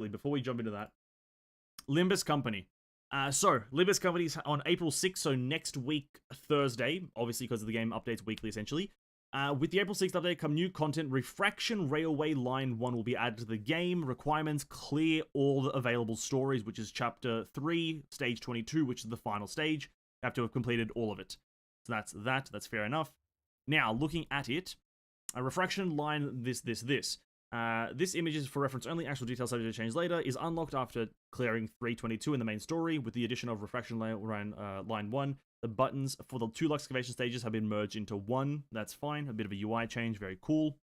quickly before we jump into that. Limbus Company. So, Limbus Company's on April 6th, so next week, Thursday, obviously because the game updates weekly, essentially. With the April 6th update come new content. Refraction Railway Line 1 will be added to the game. Requirements: clear all the available stories, which is Chapter 3, Stage 22, which is the final stage. You have to have completed all of it. So that's that. That's fair enough. Now, looking at it, a Refraction Line this. This image is for reference only. Actual details subject to change later. Is unlocked after clearing 322 in the main story. With the addition of Refraction Line 1, the buttons for the 2 excavation stages have been merged into one. That's fine. A bit of a UI change. Very cool.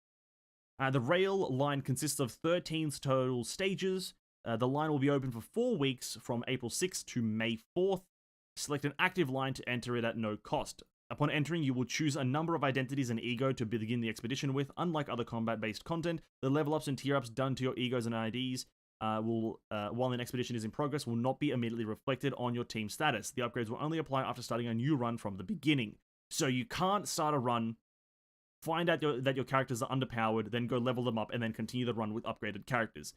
The rail line consists of 13 total stages. The line will be open for 4 weeks from April 6th to May 4th. Select an active line to enter it at no cost. Upon entering, you will choose a number of identities and ego to begin the expedition with. Unlike other combat-based content, the level ups and tier ups done to your egos and IDs while an expedition is in progress will not be immediately reflected on your team status. The upgrades will only apply after starting a new run from the beginning. So you can't start a run, find out that your characters are underpowered, then go level them up, and then continue the run with upgraded characters.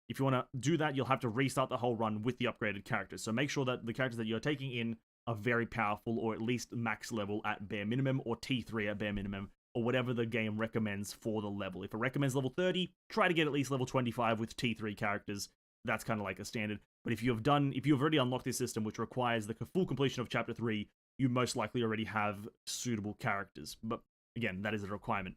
If you want to do that, you'll have to restart the whole run with the upgraded characters. So make sure that the characters that you're taking in are very powerful, or at least max level at bare minimum, or T3 at bare minimum, or whatever the game recommends for the level. If it recommends level 30, try to get at least level 25 with T3 characters. That's kind of like a standard. But if you've already unlocked this system, which requires the full completion of Chapter 3, you most likely already have suitable characters. But again, that is a requirement.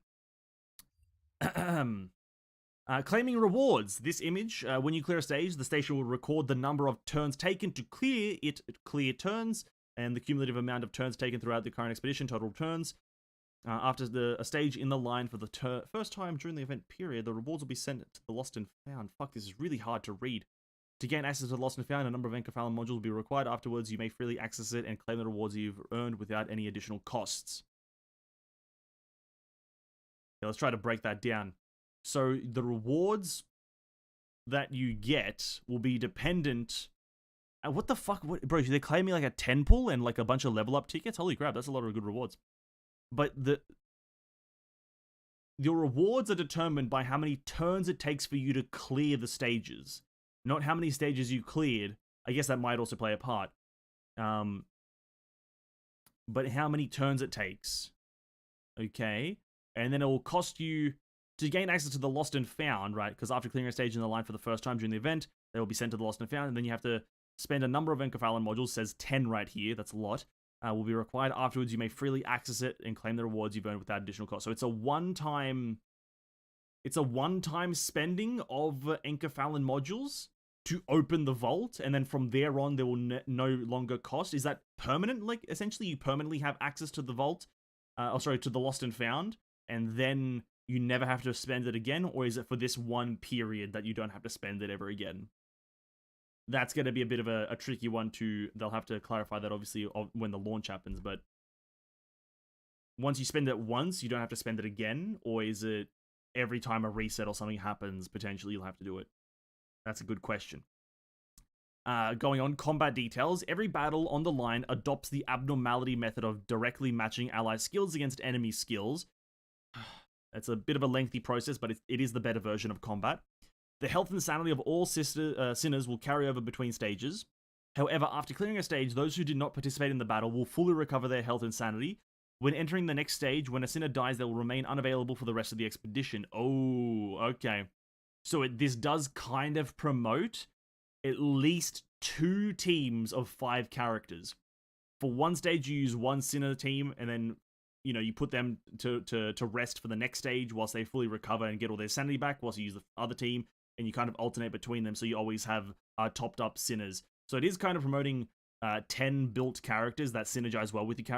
Claiming rewards. This image, when you clear a stage, the station will record the number of turns taken to clear turns, and the cumulative amount of turns taken throughout the current expedition, total turns. After a stage in the line for the first time during the event period, the rewards will be sent to the Lost and Found. Fuck, this is really hard to read. To gain access to the Lost and Found, a number of Encephalon modules will be required. Afterwards, you may freely access it and claim the rewards you've earned without any additional costs. Okay, let's try to break that down. So the rewards that you get will be dependent. What the fuck? Bro, they claim me like a 10 pull and like a bunch of level up tickets? Holy crap, that's a lot of good rewards. But your rewards are determined by how many turns it takes for you to clear the stages, not how many stages you cleared. I guess that might also play a part. But how many turns it takes. Okay. And then it will cost you to gain access to the Lost and Found, right? Because after clearing a stage in the line for the first time during the event, they will be sent to the Lost and Found, and then you have to spend a number of Encephalon modules, says 10 right here, that's a lot, will be required. Afterwards, you may freely access it and claim the rewards you've earned without additional cost. So it's a one-time spending of Encephalon modules to open the vault, and then from there on, they will no longer cost. Is that permanent? Like, essentially, you permanently have access to the vault, to the Lost and Found, and then you never have to spend it again? Or is it for this one period that you don't have to spend it ever again? That's going to be a bit of a tricky one they'll have to clarify that obviously when the launch happens, but once you spend it once, you don't have to spend it again? Or is it every time a reset or something happens, potentially you'll have to do it? That's a good question. Going on, combat details. Every battle on the line adopts the abnormality method of directly matching ally skills against enemy skills. It's a bit of a lengthy process, but it is the better version of combat. The health and sanity of all sinners will carry over between stages. However, after clearing a stage, those who did not participate in the battle will fully recover their health and sanity. When entering the next stage, when a sinner dies, they will remain unavailable for the rest of the expedition. Oh, okay. So this does kind of promote at least 2 teams of 5 characters. For one stage, you use one sinner team, and then you put them to rest for the next stage whilst they fully recover and get all their sanity back, whilst you use the other team, and you kind of alternate between them, so you always have topped up sinners. So it is kind of promoting 10 built characters that synergize well with each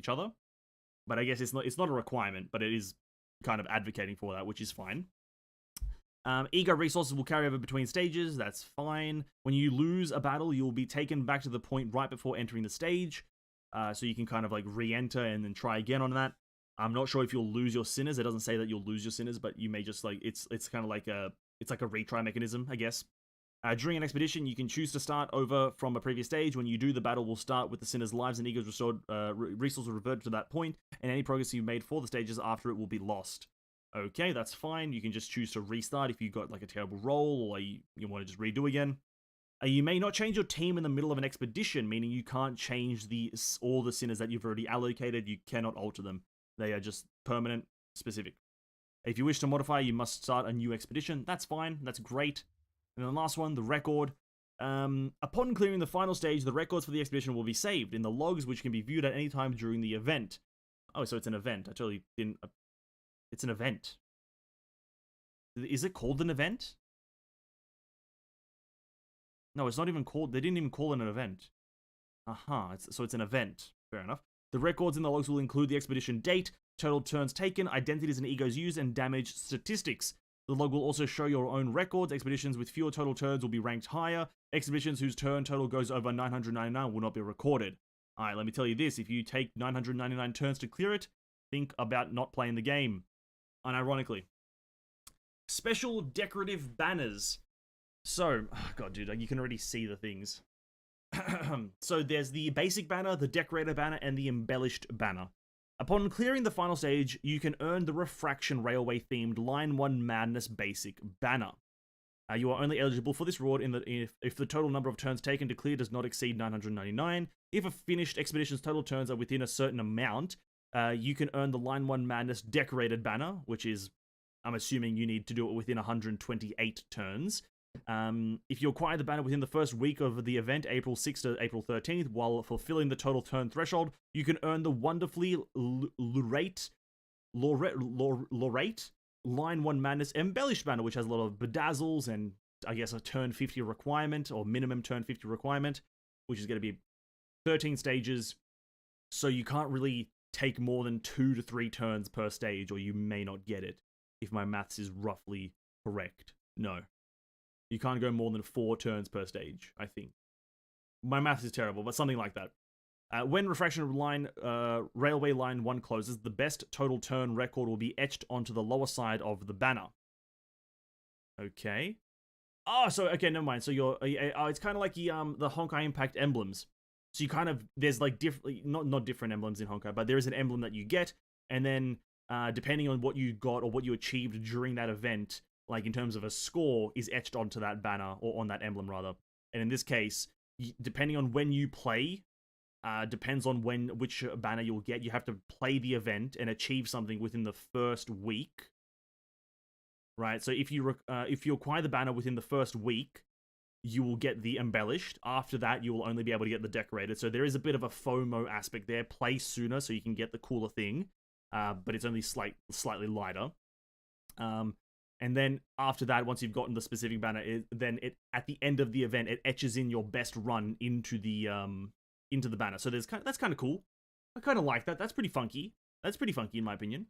other. But I guess it's not a requirement, but it is kind of advocating for that, which is fine. Ego resources will carry over between stages. That's fine. When you lose a battle, you'll be taken back to the point right before entering the stage. So you can kind of like re-enter and then try again on that. I'm not sure if you'll lose your sinners. It doesn't say that you'll lose your sinners, but you may just like it's kind of like a retry mechanism, I guess. During an expedition, you can choose to start over from a previous stage. When you do, the battle will start with the sinners' lives and egos restored. Resources reverted to that point, and any progress you've made for the stages after it will be lost. Okay, that's fine. You can just choose to restart if you got like a terrible roll or you want to just redo again. You may not change your team in the middle of an expedition, meaning you can't change all the sinners that you've already allocated. You cannot alter them. They are just permanent, specific. If you wish to modify, you must start a new expedition. That's fine. That's great. And then the last one, the record. Upon clearing the final stage, the records for the expedition will be saved in the logs, which can be viewed at any time during the event. Oh, so it's an event. I totally didn't... It's an event. Is it called an event? No, it's not even called... They didn't even call it an event. So it's an event. Fair enough. The records in the logs will include the expedition date, total turns taken, identities and egos used, and damage statistics. The log will also show your own records. Expeditions with fewer total turns will be ranked higher. Expeditions whose turn total goes over 999 will not be recorded. Alright, let me tell you this. If you take 999 turns to clear it, think about not playing the game. Unironically. Special decorative banners. So, oh god, dude, you can already see the things. So there's the basic banner, the decorator banner, and the embellished banner. Upon clearing the final stage, you can earn the Refraction Railway themed Line 1 Madness basic banner. You are only eligible for this reward if the total number of turns taken to clear does not exceed 999. If a finished expedition's total turns are within a certain amount, you can earn the Line 1 Madness decorated banner, which is, I'm assuming you need to do it within 128 turns. If you acquire the banner within the first week of the event, April 6th to April 13th, while fulfilling the total turn threshold, you can earn the wonderfully Lorate Line 1 Madness embellished banner, which has a lot of bedazzles and, I guess, a turn 50 requirement, or minimum turn 50 requirement, which is going to be 13 stages, so you can't really take more than 2 to 3 turns per stage, or you may not get it, if my maths is roughly correct. No. You can't go more than 4 turns per stage, I think. My math is terrible, but something like that. When Refraction Railway Line 1 closes, the best total turn record will be etched onto the lower side of the banner. Okay. Oh, so, okay, never mind. So it's kind of like the Honkai Impact emblems. So you kind of, there's like not different emblems in Honkai, but there is an emblem that you get, and then depending on what you got or what you achieved during that event, like in terms of a score, is etched onto that banner, or on that emblem rather. And in this case, depending on when you play, depends on which banner you'll get. You have to play the event and achieve something within the first week, right? So if you acquire the banner within the first week, you will get the embellished. After that, you will only be able to get the decorated. So there is a bit of a FOMO aspect there. Play sooner so you can get the cooler thing, but it's only slightly lighter. And then after that, once you've gotten the specific banner, then at the end of the event, it etches in your best run into the banner. So that's kind of cool. I kind of like that. That's pretty funky. That's pretty funky in my opinion.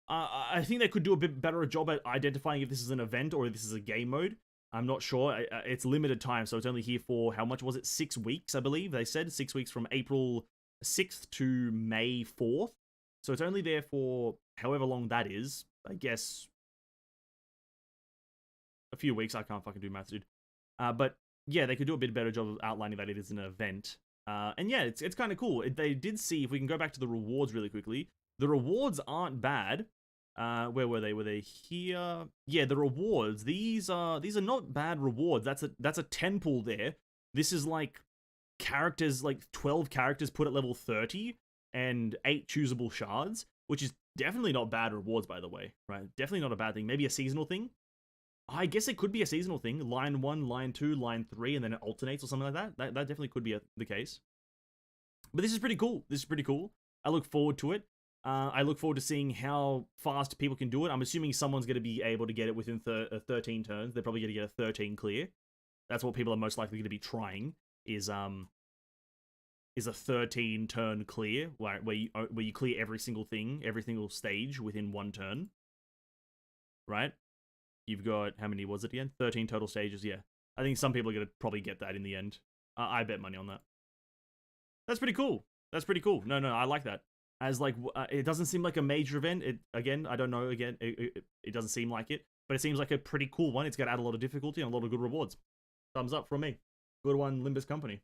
I think they could do a bit better a job at identifying if this is an event or if this is a game mode. I'm not sure. It's limited time, so it's only here for, how much was it? 6 weeks, I believe they said. 6 weeks from April 6th to May 4th. So it's only there for however long that is. I guess a few weeks. I can't fucking do maths, dude. But yeah, they could do a bit better job of outlining that it is an event. And yeah, it's kind of cool. They did see, if we can go back to the rewards really quickly, the rewards aren't bad. Where were they? Were they here? Yeah, the rewards. These are not bad rewards. That's a 10 pool there. This is like characters, like 12 characters put at level 30 and 8 choosable shards, which is definitely not bad rewards, by the way, right? Definitely not a bad thing. Maybe a seasonal thing? I guess it could be a seasonal thing. Line 1, Line 2, Line 3, and then it alternates or something like that. That definitely could be the case. But this is pretty cool. This is pretty cool. I look forward to it. I look forward to seeing how fast people can do it. I'm assuming someone's going to be able to get it within 13 turns. They're probably going to get a 13 clear. That's what people are most likely going to be trying, is a 13 turn clear, where you clear every single thing, every single stage within 1 turn. Right? You've got, how many was it again? 13 total stages, yeah. I think some people are going to probably get that in the end. I bet money on that. That's pretty cool. That's pretty cool. No, I like that. As like, it doesn't seem like a major event. Again, I don't know, again, it doesn't seem like it, but it seems like a pretty cool one. It's going to add a lot of difficulty and a lot of good rewards. Thumbs up from me. Good one, Limbus Company.